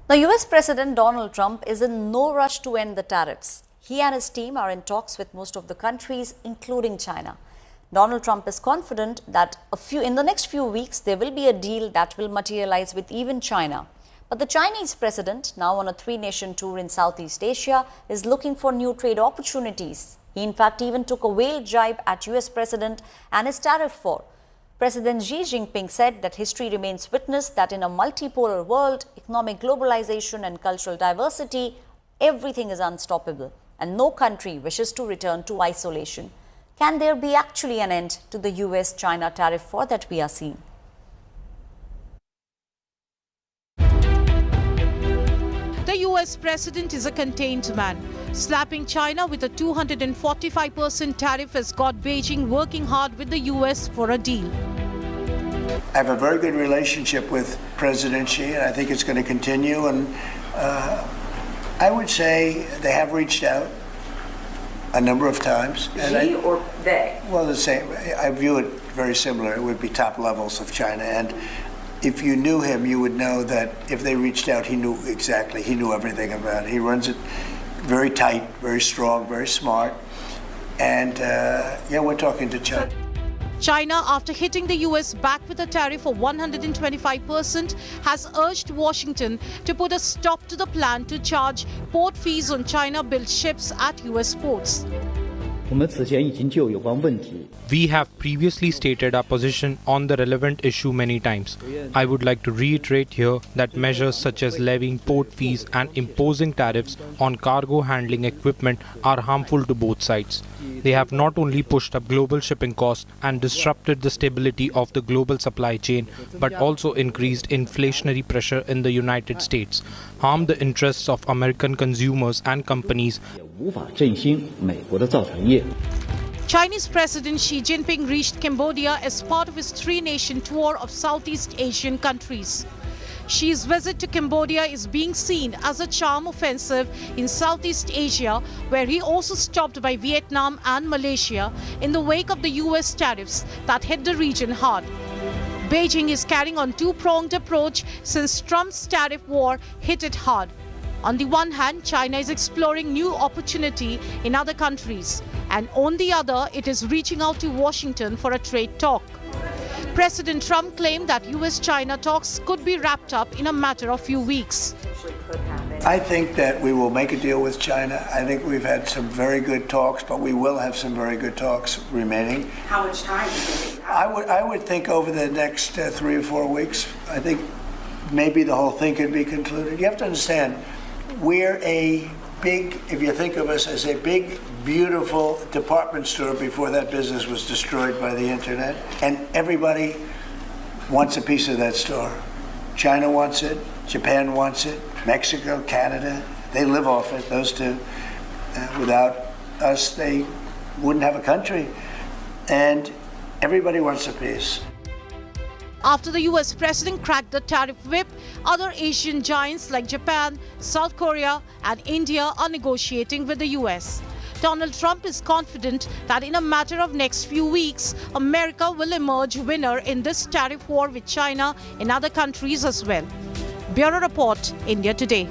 Now, US President Donald Trump is in no rush to end the tariffs. He and his team are in talks with most of the countries, including China. Donald Trump is confident that in the next few weeks, there will be a deal that will materialize with even China. But the Chinese president, now on a three-nation tour in Southeast Asia, is looking for new trade opportunities. He in fact even took a whale jibe at US President and his tariff war. President Xi Jinping said that history remains witness that in a multipolar world, economic globalization and cultural diversity, everything is unstoppable and no country wishes to return to isolation. Can there be actually an end to the US-China tariff war that we are seeing? The US president is a contained man. Slapping China with a 245% tariff has got Beijing working hard with the US for a deal. I have a very good relationship with President Xi, and I think it's going to continue. And I would say they have reached out a number of times. Xi or they? Well, the same. I view it very similar. It would be top levels of China. And if you knew him, you would know that if they reached out, he knew exactly. He knew everything about it. He runs it very tight, very strong, very smart. And yeah, we're talking to China. China, after hitting the US back with a tariff of 125%, has urged Washington to put a stop to the plan to charge port fees on China-built ships at US ports. We have previously stated our position on the relevant issue many times. I would like to reiterate here that measures such as levying port fees and imposing tariffs on cargo handling equipment are harmful to both sides. They have not only pushed up global shipping costs and disrupted the stability of the global supply chain, but also increased inflationary pressure in the United States, harmed the interests of American consumers and companies. Chinese President Xi Jinping reached Cambodia as part of his three-nation tour of Southeast Asian countries. Xi's visit to Cambodia is being seen as a charm offensive in Southeast Asia, where he also stopped by Vietnam and Malaysia in the wake of the US tariffs that hit the region hard. Beijing is carrying on a two-pronged approach since Trump's tariff war hit it hard. On the one hand, China is exploring new opportunity in other countries, and on the other, it is reaching out to Washington for a trade talk. President Trump claimed that US-China talks could be wrapped up in a matter of few weeks. I think that we will make a deal with China. I think we've had some very good talks, but we will have some very good talks remaining. How much time do you think? I would think over the next 3 or 4 weeks, I think maybe the whole thing could be concluded. You have to understand, we're a big, if you think of us as a big, beautiful department store before that business was destroyed by the internet. And everybody wants a piece of that store. China wants it, Japan wants it, Mexico, Canada, they live off it, those two. Without us, they wouldn't have a country. And everybody wants a piece. After the US president cracked the tariff whip, other Asian giants like Japan, South Korea and India are negotiating with the US. Donald Trump is confident that in a matter of next few weeks, America will emerge winner in this tariff war with China and other countries as well. Bureau Report, India Today.